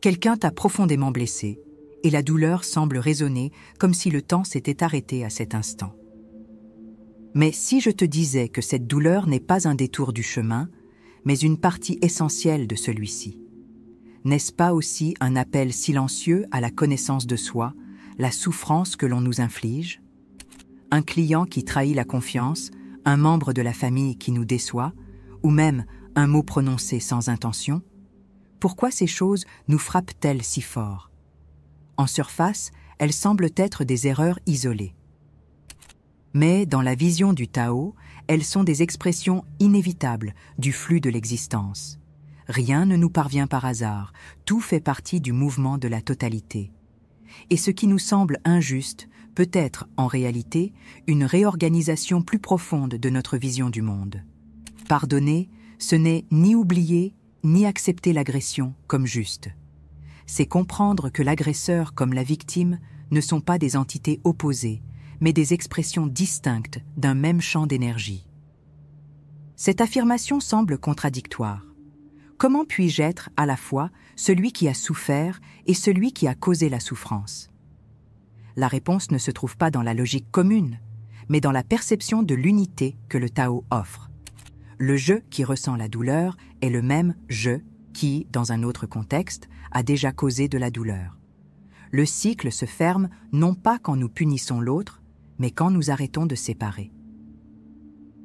Quelqu'un t'a profondément blessé, et la douleur semble résonner comme si le temps s'était arrêté à cet instant. Mais si je te disais que cette douleur n'est pas un détour du chemin, mais une partie essentielle de celui-ci, n'est-ce pas aussi un appel silencieux à la connaissance de soi, la souffrance que l'on nous inflige? Un client qui trahit la confiance, un membre de la famille qui nous déçoit, ou même un mot prononcé sans intention? Pourquoi ces choses nous frappent-elles si fort? En surface, elles semblent être des erreurs isolées. Mais dans la vision du Tao, elles sont des expressions inévitables du flux de l'existence. Rien ne nous parvient par hasard, tout fait partie du mouvement de la totalité. Et ce qui nous semble injuste peut être, en réalité, une réorganisation plus profonde de notre vision du monde. Pardonner, ce n'est ni oublier, ni accepter l'agression comme juste. C'est comprendre que l'agresseur comme la victime ne sont pas des entités opposées, mais des expressions distinctes d'un même champ d'énergie. Cette affirmation semble contradictoire. Comment puis-je être à la fois celui qui a souffert et celui qui a causé la souffrance? La réponse ne se trouve pas dans la logique commune, mais dans la perception de l'unité que le Tao offre. Le je qui ressent la douleur est le même je qui, dans un autre contexte, a déjà causé de la douleur. Le cycle se ferme non pas quand nous punissons l'autre, mais quand nous arrêtons de séparer.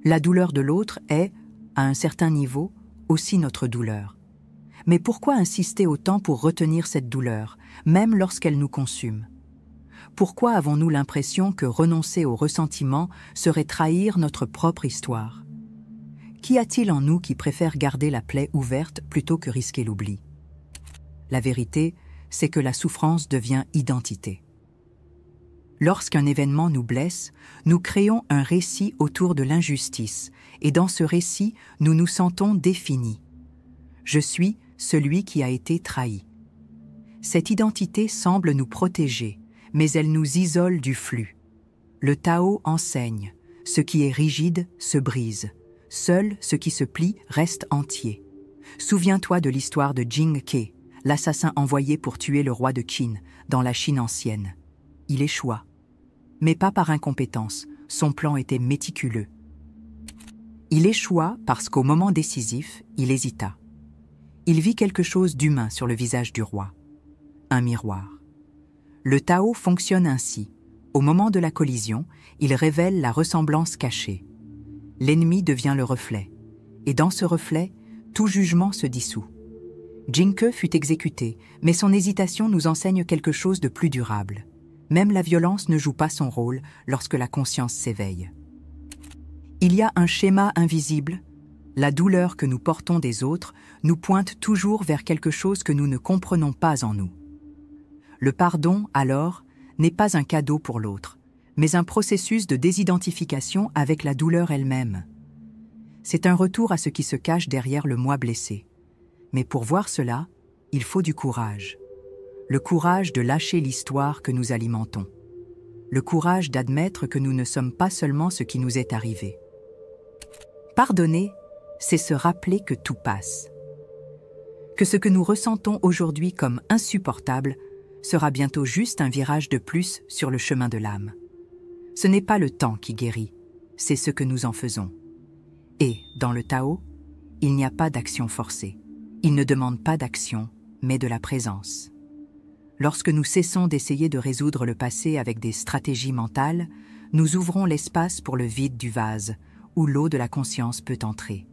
La douleur de l'autre est, à un certain niveau, aussi notre douleur. Mais pourquoi insister autant pour retenir cette douleur, même lorsqu'elle nous consume? Pourquoi avons-nous l'impression que renoncer au ressentiment serait trahir notre propre histoire? Qu'y a-t-il en nous qui préfère garder la plaie ouverte plutôt que risquer l'oubli? La vérité, c'est que la souffrance devient identité. Lorsqu'un événement nous blesse, nous créons un récit autour de l'injustice, et dans ce récit, nous nous sentons définis. Je suis celui qui a été trahi. Cette identité semble nous protéger, mais elle nous isole du flux. Le Tao enseigne, ce qui est rigide se brise. Seul ce qui se plie reste entier. Souviens-toi de l'histoire de Jing Ke, l'assassin envoyé pour tuer le roi de Qin, dans la Chine ancienne. Il échoua. Mais pas par incompétence, son plan était méticuleux. Il échoua parce qu'au moment décisif, il hésita. Il vit quelque chose d'humain sur le visage du roi. Un miroir. Le Tao fonctionne ainsi. Au moment de la collision, il révèle la ressemblance cachée. L'ennemi devient le reflet. Et dans ce reflet, tout jugement se dissout. Jing Ke fut exécuté, mais son hésitation nous enseigne quelque chose de plus durable. Même la violence ne joue pas son rôle lorsque la conscience s'éveille. Il y a un schéma invisible. La douleur que nous portons des autres nous pointe toujours vers quelque chose que nous ne comprenons pas en nous. Le pardon, alors, n'est pas un cadeau pour l'autre, mais un processus de désidentification avec la douleur elle-même. C'est un retour à ce qui se cache derrière le moi blessé. Mais pour voir cela, il faut du courage. Le courage de lâcher l'histoire que nous alimentons. Le courage d'admettre que nous ne sommes pas seulement ce qui nous est arrivé. Pardonner, c'est se rappeler que tout passe. Que ce que nous ressentons aujourd'hui comme insupportable sera bientôt juste un virage de plus sur le chemin de l'âme. Ce n'est pas le temps qui guérit, c'est ce que nous en faisons. Et, dans le Tao, il n'y a pas d'action forcée. Il ne demande pas d'action, mais de la présence. Lorsque nous cessons d'essayer de résoudre le passé avec des stratégies mentales, nous ouvrons l'espace pour le vide du vase, où l'eau de la conscience peut entrer.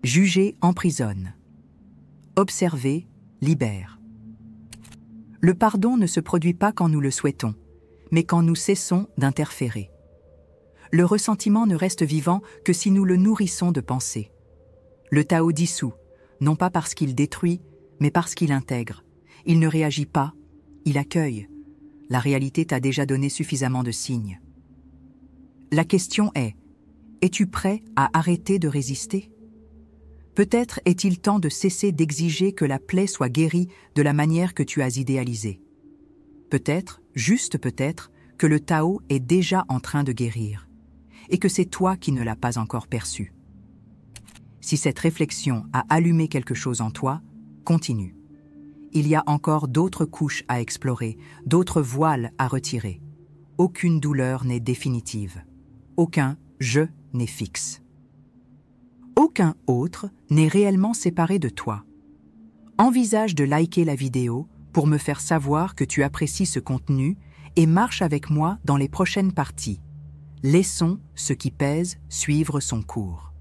Juger emprisonne. Observer libère. Le pardon ne se produit pas quand nous le souhaitons, mais quand nous cessons d'interférer. Le ressentiment ne reste vivant que si nous le nourrissons de pensées. Le Tao dissout, non pas parce qu'il détruit, mais parce qu'il intègre. Il ne réagit pas, il accueille. La réalité t'a déjà donné suffisamment de signes. La question est, es-tu prêt à arrêter de résister? Peut-être est-il temps de cesser d'exiger que la plaie soit guérie de la manière que tu as idéalisée. Peut-être, juste peut-être, que le Tao est déjà en train de guérir, et que c'est toi qui ne l'as pas encore perçu. Si cette réflexion a allumé quelque chose en toi, continue. Il y a encore d'autres couches à explorer, d'autres voiles à retirer. Aucune douleur n'est définitive. Aucun « je » n'est fixe. Aucun autre n'est réellement séparé de toi. Envisage de liker la vidéo pour me faire savoir que tu apprécies ce contenu et marche avec moi dans les prochaines parties. Laissons ce qui pèse suivre son cours.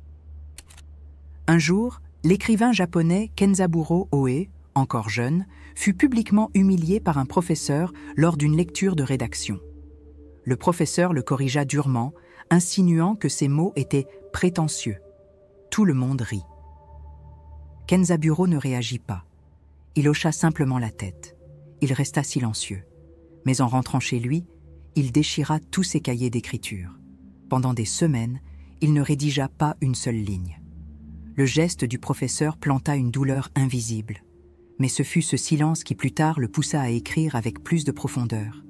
Un jour, l'écrivain japonais Kenzaburo Oe, encore jeune, fut publiquement humilié par un professeur lors d'une lecture de rédaction. Le professeur le corrigea durement, insinuant que ses mots étaient prétentieux. Tout le monde rit. Kenzaburo ne réagit pas. Il hocha simplement la tête. Il resta silencieux. Mais en rentrant chez lui, il déchira tous ses cahiers d'écriture. Pendant des semaines, il ne rédigea pas une seule ligne. Le geste du professeur planta une douleur invisible. Mais ce fut ce silence qui plus tard le poussa à écrire avec plus de profondeur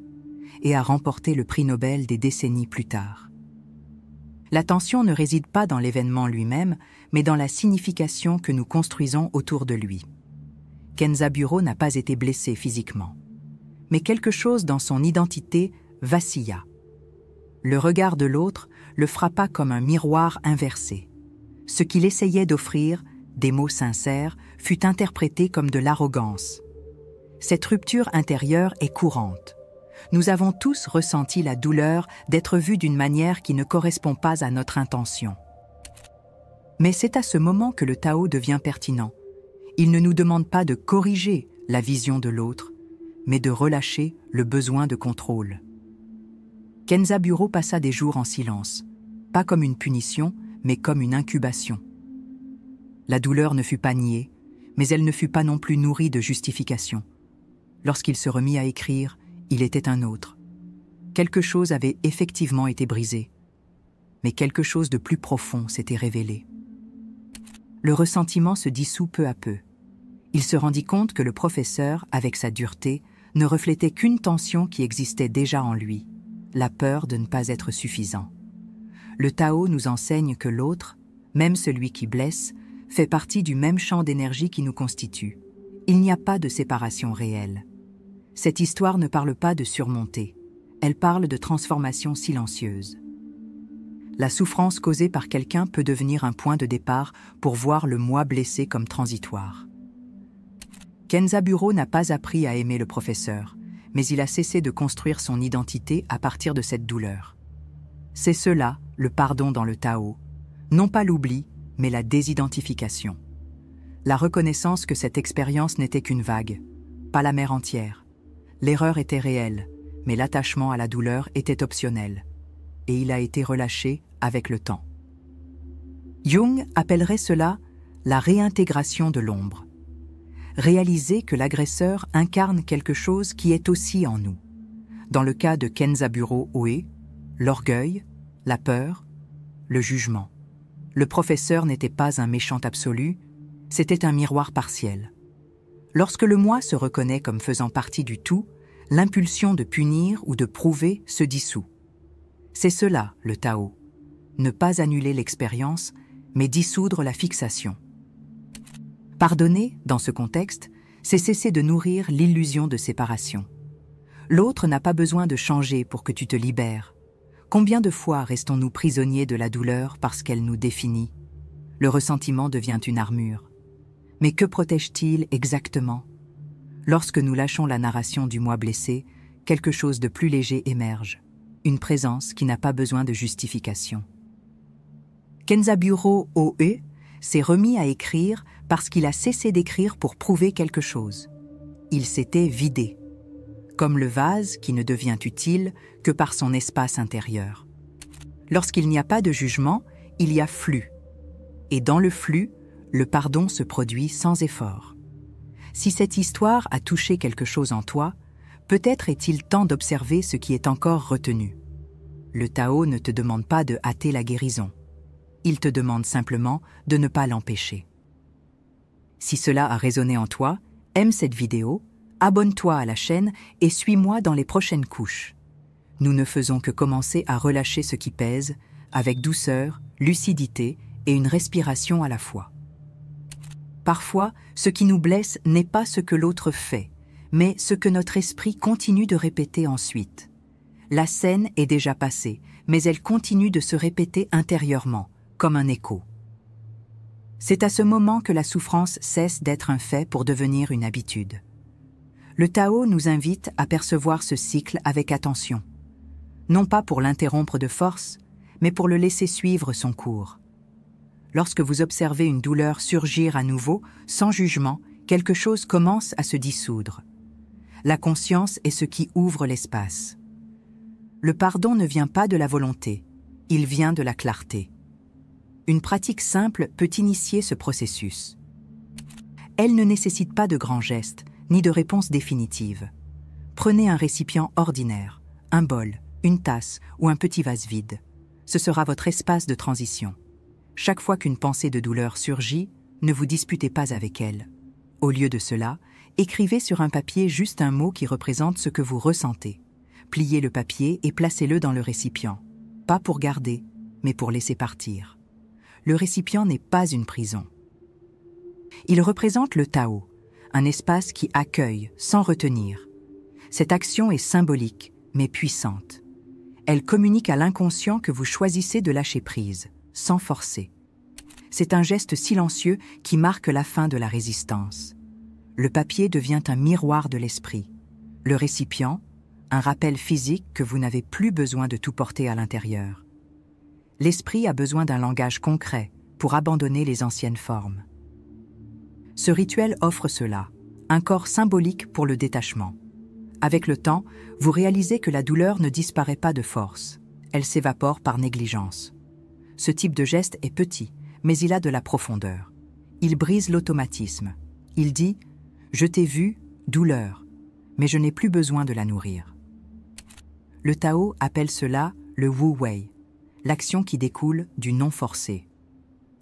et à remporter le prix Nobel des décennies plus tard. La tension ne réside pas dans l'événement lui-même, mais dans la signification que nous construisons autour de lui. Kenzaburo n'a pas été blessé physiquement, mais quelque chose dans son identité vacilla. Le regard de l'autre le frappa comme un miroir inversé. Ce qu'il essayait d'offrir, des mots sincères, fut interprété comme de l'arrogance. Cette rupture intérieure est courante. Nous avons tous ressenti la douleur d'être vus d'une manière qui ne correspond pas à notre intention. Mais c'est à ce moment que le Tao devient pertinent. Il ne nous demande pas de corriger la vision de l'autre, mais de relâcher le besoin de contrôle. Kenzaburo passa des jours en silence, pas comme une punition, mais comme une incubation. La douleur ne fut pas niée, mais elle ne fut pas non plus nourrie de justification. Lorsqu'il se remit à écrire, il était un autre. Quelque chose avait effectivement été brisé, mais quelque chose de plus profond s'était révélé. Le ressentiment se dissout peu à peu. Il se rendit compte que le professeur, avec sa dureté, ne reflétait qu'une tension qui existait déjà en lui, la peur de ne pas être suffisant. Le Tao nous enseigne que l'autre, même celui qui blesse, fait partie du même champ d'énergie qui nous constitue. Il n'y a pas de séparation réelle. Cette histoire ne parle pas de surmonter, elle parle de transformation silencieuse. La souffrance causée par quelqu'un peut devenir un point de départ pour voir le moi blessé comme transitoire. Kenzaburo n'a pas appris à aimer le professeur, mais il a cessé de construire son identité à partir de cette douleur. C'est cela, le pardon dans le Tao, non pas l'oubli, mais la désidentification. La reconnaissance que cette expérience n'était qu'une vague, pas la mer entière. L'erreur était réelle, mais l'attachement à la douleur était optionnel, et il a été relâché avec le temps. Jung appellerait cela la réintégration de l'ombre. Réaliser que l'agresseur incarne quelque chose qui est aussi en nous. Dans le cas de Kenzaburo Oe, l'orgueil, la peur, le jugement. Le professeur n'était pas un méchant absolu, c'était un miroir partiel. Lorsque le moi se reconnaît comme faisant partie du tout, l'impulsion de punir ou de prouver se dissout. C'est cela, le Tao. Ne pas annuler l'expérience, mais dissoudre la fixation. Pardonner, dans ce contexte, c'est cesser de nourrir l'illusion de séparation. L'autre n'a pas besoin de changer pour que tu te libères. Combien de fois restons-nous prisonniers de la douleur parce qu'elle nous définit? Le ressentiment devient une armure. Mais que protège-t-il exactement? Lorsque nous lâchons la narration du moi blessé, quelque chose de plus léger émerge, une présence qui n'a pas besoin de justification. Kenzaburo Oe s'est remis à écrire parce qu'il a cessé d'écrire pour prouver quelque chose. Il s'était vidé, comme le vase qui ne devient utile que par son espace intérieur. Lorsqu'il n'y a pas de jugement, il y a flux. Et dans le flux, le pardon se produit sans effort. Si cette histoire a touché quelque chose en toi, peut-être est-il temps d'observer ce qui est encore retenu. Le Tao ne te demande pas de hâter la guérison. Il te demande simplement de ne pas l'empêcher. Si cela a résonné en toi, aime cette vidéo, abonne-toi à la chaîne et suis-moi dans les prochaines couches. Nous ne faisons que commencer à relâcher ce qui pèse, avec douceur, lucidité et une respiration à la fois. Parfois, ce qui nous blesse n'est pas ce que l'autre fait, mais ce que notre esprit continue de répéter ensuite. La scène est déjà passée, mais elle continue de se répéter intérieurement, comme un écho. C'est à ce moment que la souffrance cesse d'être un fait pour devenir une habitude. Le Tao nous invite à percevoir ce cycle avec attention, non pas pour l'interrompre de force, mais pour le laisser suivre son cours. Lorsque vous observez une douleur surgir à nouveau, sans jugement, quelque chose commence à se dissoudre. La conscience est ce qui ouvre l'espace. Le pardon ne vient pas de la volonté, il vient de la clarté. Une pratique simple peut initier ce processus. Elle ne nécessite pas de grands gestes, ni de réponse définitive. Prenez un récipient ordinaire, un bol, une tasse ou un petit vase vide. Ce sera votre espace de transition. Chaque fois qu'une pensée de douleur surgit, ne vous disputez pas avec elle. Au lieu de cela, écrivez sur un papier juste un mot qui représente ce que vous ressentez. Pliez le papier et placez-le dans le récipient. Pas pour garder, mais pour laisser partir. Le récipient n'est pas une prison. Il représente le Tao, un espace qui accueille sans retenir. Cette action est symbolique, mais puissante. Elle communique à l'inconscient que vous choisissez de lâcher prise, sans forcer. C'est un geste silencieux qui marque la fin de la résistance. Le papier devient un miroir de l'esprit. Le récipient, un rappel physique que vous n'avez plus besoin de tout porter à l'intérieur. L'esprit a besoin d'un langage concret pour abandonner les anciennes formes. Ce rituel offre cela, un corps symbolique pour le détachement. Avec le temps, vous réalisez que la douleur ne disparaît pas de force, elle s'évapore par négligence. Ce type de geste est petit, mais il a de la profondeur. Il brise l'automatisme. Il dit « Je t'ai vu, douleur, mais je n'ai plus besoin de la nourrir ». Le Tao appelle cela le Wu Wei, l'action qui découle du non forcé.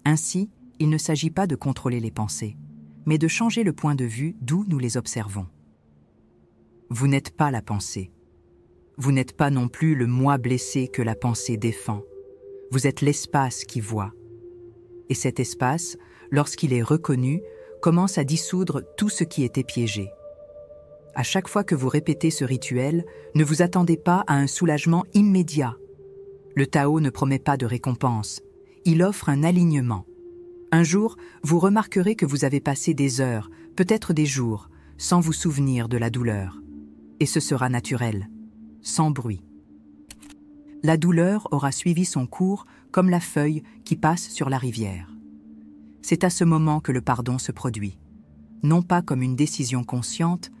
Ainsi, il ne s'agit pas de contrôler les pensées, mais de changer le point de vue d'où nous les observons. Vous n'êtes pas la pensée. Vous n'êtes pas non plus le moi blessé que la pensée défend. Vous êtes l'espace qui voit. Et cet espace, lorsqu'il est reconnu, commence à dissoudre tout ce qui était piégé. À chaque fois que vous répétez ce rituel, ne vous attendez pas à un soulagement immédiat. Le Tao ne promet pas de récompense, il offre un alignement. Un jour, vous remarquerez que vous avez passé des heures, peut-être des jours, sans vous souvenir de la douleur. Et ce sera naturel, sans bruit. La douleur aura suivi son cours comme la feuille qui passe sur la rivière. C'est à ce moment que le pardon se produit, non pas comme une décision consciente,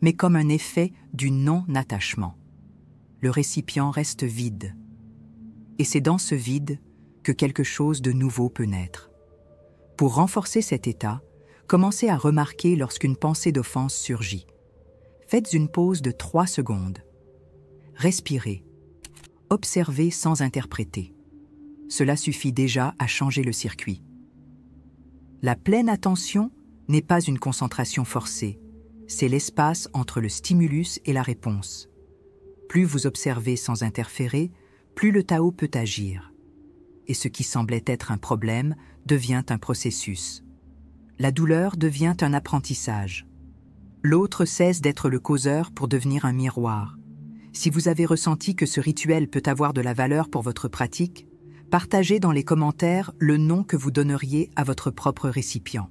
mais comme un effet du non-attachement. Le récipient reste vide. Et c'est dans ce vide que quelque chose de nouveau peut naître. Pour renforcer cet état, commencez à remarquer lorsqu'une pensée d'offense surgit. Faites une pause de 3 secondes. Respirez. Observez sans interpréter. Cela suffit déjà à changer le circuit. La pleine attention n'est pas une concentration forcée, c'est l'espace entre le stimulus et la réponse. Plus vous observez sans interférer, plus le Tao peut agir. Et ce qui semblait être un problème devient un processus. La douleur devient un apprentissage. L'autre cesse d'être le causeur pour devenir un miroir. Si vous avez ressenti que ce rituel peut avoir de la valeur pour votre pratique, partagez dans les commentaires le nom que vous donneriez à votre propre récipient.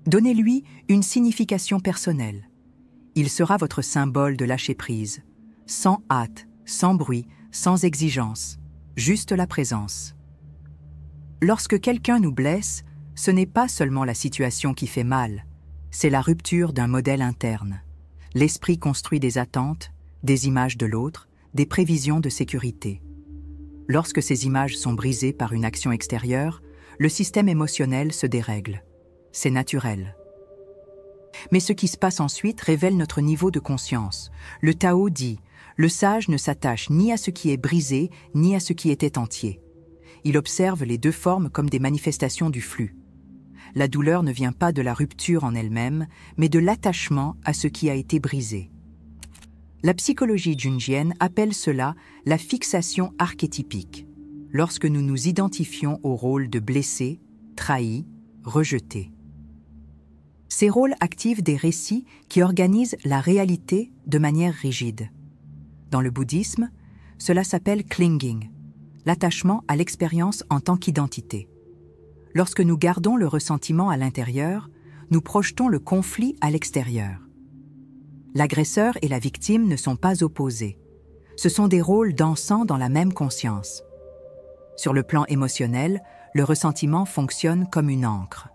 Donnez-lui une signification personnelle. Il sera votre symbole de lâcher-prise, sans hâte, sans bruit, sans exigence, juste la présence. Lorsque quelqu'un nous blesse, ce n'est pas seulement la situation qui fait mal, c'est la rupture d'un modèle interne. L'esprit construit des attentes, des images de l'autre, des prévisions de sécurité. Lorsque ces images sont brisées par une action extérieure, le système émotionnel se dérègle. C'est naturel. Mais ce qui se passe ensuite révèle notre niveau de conscience. Le Tao dit « Le sage ne s'attache ni à ce qui est brisé, ni à ce qui était entier. » Il observe les deux formes comme des manifestations du flux. La douleur ne vient pas de la rupture en elle-même, mais de l'attachement à ce qui a été brisé. La psychologie jungienne appelle cela la fixation archétypique, lorsque nous nous identifions au rôle de blessé, trahi, rejeté. Ces rôles activent des récits qui organisent la réalité de manière rigide. Dans le bouddhisme, cela s'appelle clinging, l'attachement à l'expérience en tant qu'identité. Lorsque nous gardons le ressentiment à l'intérieur, nous projetons le conflit à l'extérieur. L'agresseur et la victime ne sont pas opposés. Ce sont des rôles dansant dans la même conscience. Sur le plan émotionnel, le ressentiment fonctionne comme une ancre.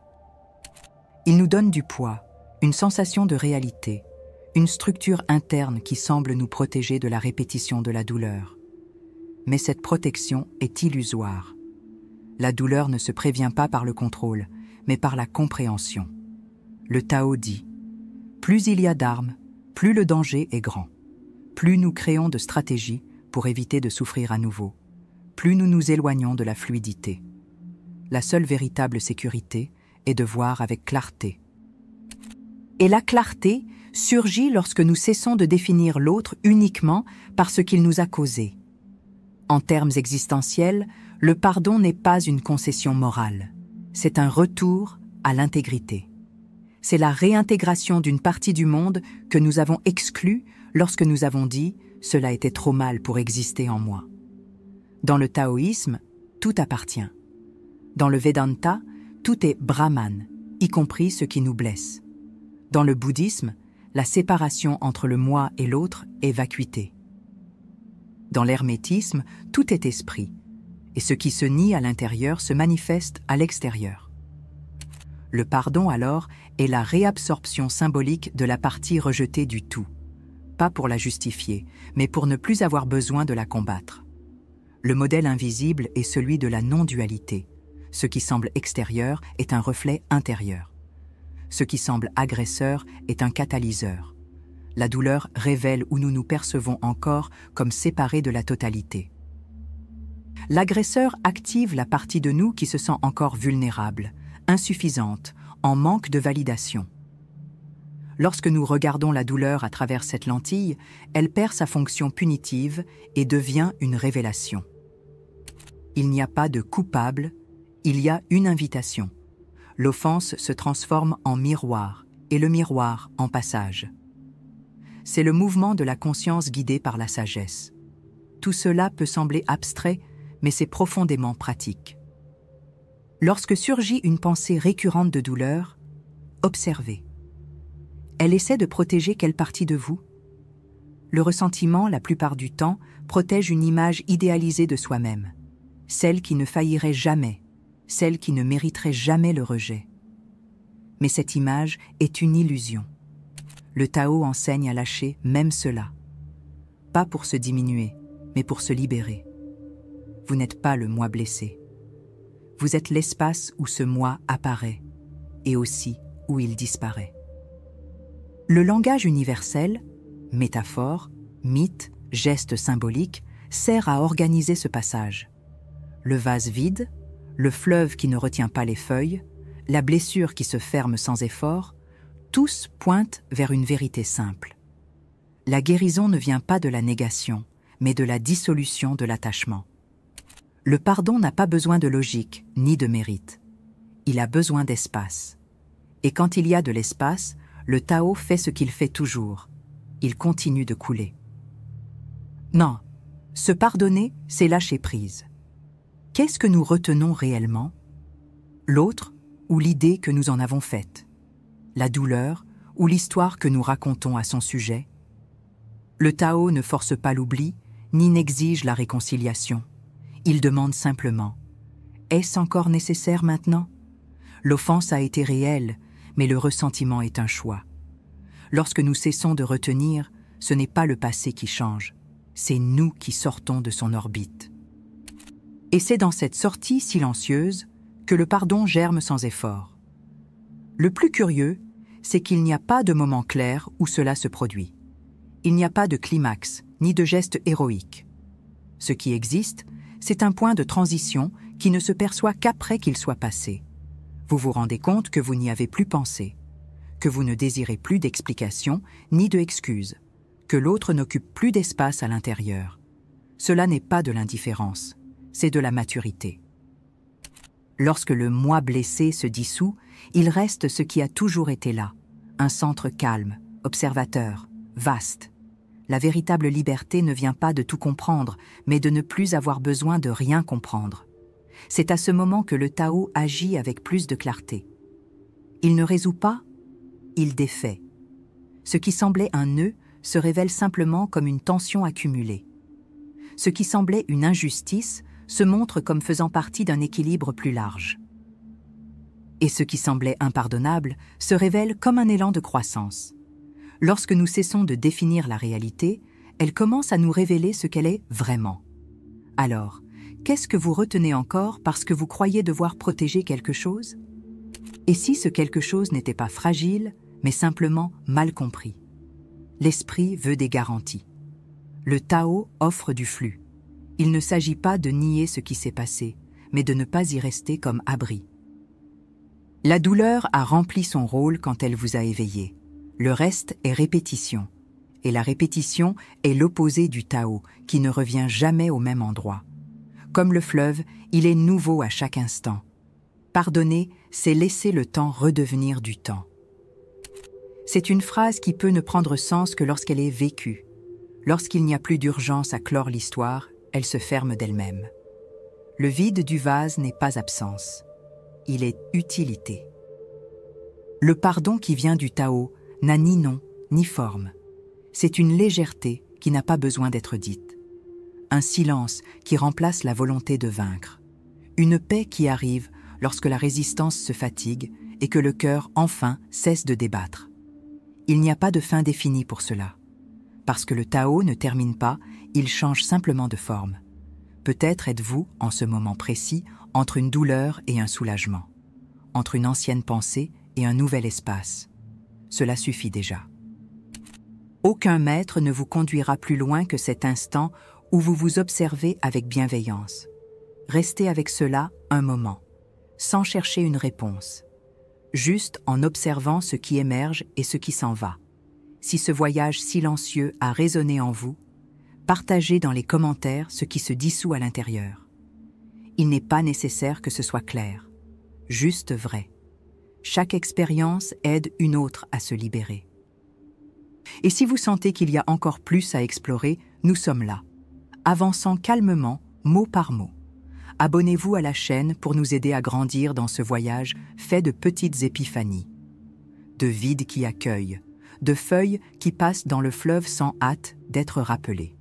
Il nous donne du poids, une sensation de réalité, une structure interne qui semble nous protéger de la répétition de la douleur. Mais cette protection est illusoire. La douleur ne se prévient pas par le contrôle, mais par la compréhension. Le Tao dit « Plus il y a d'armes, plus le danger est grand. Plus nous créons de stratégies pour éviter de souffrir à nouveau, plus nous nous éloignons de la fluidité. La seule véritable sécurité est de voir avec clarté. Et la clarté surgit lorsque nous cessons de définir l'autre uniquement par ce qu'il nous a causé. En termes existentiels, le pardon n'est pas une concession morale, c'est un retour à l'intégrité. C'est la réintégration d'une partie du monde que nous avons exclue lorsque nous avons dit « cela était trop mal pour exister en moi ». Dans le taoïsme, tout appartient. Dans le Vedanta, tout est Brahman, y compris ce qui nous blesse. Dans le bouddhisme, la séparation entre le moi et l'autre est vacuité. Dans l'hermétisme, tout est esprit, et ce qui se nie à l'intérieur se manifeste à l'extérieur. Le pardon, alors, est la réabsorption symbolique de la partie rejetée du tout, pas pour la justifier, mais pour ne plus avoir besoin de la combattre. Le modèle invisible est celui de la non-dualité. Ce qui semble extérieur est un reflet intérieur. Ce qui semble agresseur est un catalyseur. La douleur révèle où nous nous percevons encore comme séparés de la totalité. L'agresseur active la partie de nous qui se sent encore vulnérable, insuffisante, en manque de validation. Lorsque nous regardons la douleur à travers cette lentille, elle perd sa fonction punitive et devient une révélation. Il n'y a pas de coupable, il y a une invitation. L'offense se transforme en miroir et le miroir en passage. C'est le mouvement de la conscience guidée par la sagesse. Tout cela peut sembler abstrait, mais c'est profondément pratique. Lorsque surgit une pensée récurrente de douleur, observez. Elle essaie de protéger quelle partie de vous? Le ressentiment, la plupart du temps, protège une image idéalisée de soi-même, celle qui ne faillirait jamais, celle qui ne mériterait jamais le rejet. Mais cette image est une illusion. Le Tao enseigne à lâcher même cela. Pas pour se diminuer, mais pour se libérer. Vous n'êtes pas le moi blessé. Vous êtes l'espace où ce moi apparaît, et aussi où il disparaît. Le langage universel, métaphore, mythe, geste symbolique, sert à organiser ce passage. Le vase vide, le fleuve qui ne retient pas les feuilles, la blessure qui se ferme sans effort, tous pointent vers une vérité simple. La guérison ne vient pas de la négation, mais de la dissolution de l'attachement. Le pardon n'a pas besoin de logique, ni de mérite. Il a besoin d'espace. Et quand il y a de l'espace, le Tao fait ce qu'il fait toujours. Il continue de couler. Non, se pardonner, c'est lâcher prise. Qu'est-ce que nous retenons réellement? L'autre ou l'idée que nous en avons faite? La douleur ou l'histoire que nous racontons à son sujet? Le Tao ne force pas l'oubli, ni n'exige la réconciliation. Il demande simplement « Est-ce encore nécessaire maintenant ?» L'offense a été réelle, mais le ressentiment est un choix. Lorsque nous cessons de retenir, ce n'est pas le passé qui change, c'est nous qui sortons de son orbite. Et c'est dans cette sortie silencieuse que le pardon germe sans effort. Le plus curieux, c'est qu'il n'y a pas de moment clair où cela se produit. Il n'y a pas de climax, ni de geste héroïque. Ce qui existe, c'est un point de transition qui ne se perçoit qu'après qu'il soit passé. Vous vous rendez compte que vous n'y avez plus pensé, que vous ne désirez plus d'explications ni de excuses, que l'autre n'occupe plus d'espace à l'intérieur. Cela n'est pas de l'indifférence, c'est de la maturité. Lorsque le moi blessé se dissout, il reste ce qui a toujours été là, un centre calme, observateur, vaste. La véritable liberté ne vient pas de tout comprendre, mais de ne plus avoir besoin de rien comprendre. C'est à ce moment que le Tao agit avec plus de clarté. Il ne résout pas, il défait. Ce qui semblait un nœud se révèle simplement comme une tension accumulée. Ce qui semblait une injustice se montre comme faisant partie d'un équilibre plus large. Et ce qui semblait impardonnable se révèle comme un élan de croissance. Lorsque nous cessons de définir la réalité, elle commence à nous révéler ce qu'elle est vraiment. Alors, qu'est-ce que vous retenez encore parce que vous croyez devoir protéger quelque chose? Et si ce quelque chose n'était pas fragile, mais simplement mal compris? L'esprit veut des garanties. Le Tao offre du flux. Il ne s'agit pas de nier ce qui s'est passé, mais de ne pas y rester comme abri. La douleur a rempli son rôle quand elle vous a éveillé. Le reste est répétition. Et la répétition est l'opposé du Tao, qui ne revient jamais au même endroit. Comme le fleuve, il est nouveau à chaque instant. Pardonner, c'est laisser le temps redevenir du temps. C'est une phrase qui peut ne prendre sens que lorsqu'elle est vécue. Lorsqu'il n'y a plus d'urgence à clore l'histoire, elle se ferme d'elle-même. Le vide du vase n'est pas absence. Il est utilité. Le pardon qui vient du Tao n'a ni nom ni forme. C'est une légèreté qui n'a pas besoin d'être dite. Un silence qui remplace la volonté de vaincre. Une paix qui arrive lorsque la résistance se fatigue et que le cœur, enfin, cesse de débattre. Il n'y a pas de fin définie pour cela. Parce que le Tao ne termine pas, il change simplement de forme. Peut-être êtes-vous, en ce moment précis, entre une douleur et un soulagement, entre une ancienne pensée et un nouvel espace. Cela suffit déjà. Aucun maître ne vous conduira plus loin que cet instant où vous vous observez avec bienveillance. Restez avec cela un moment, sans chercher une réponse, juste en observant ce qui émerge et ce qui s'en va. Si ce voyage silencieux a résonné en vous, partagez dans les commentaires ce qui se dissout à l'intérieur. Il n'est pas nécessaire que ce soit clair, juste vrai. Chaque expérience aide une autre à se libérer. Et si vous sentez qu'il y a encore plus à explorer, nous sommes là, avançant calmement, mot par mot. Abonnez-vous à la chaîne pour nous aider à grandir dans ce voyage fait de petites épiphanies, de vides qui accueillent, de feuilles qui passent dans le fleuve sans hâte d'être rappelées.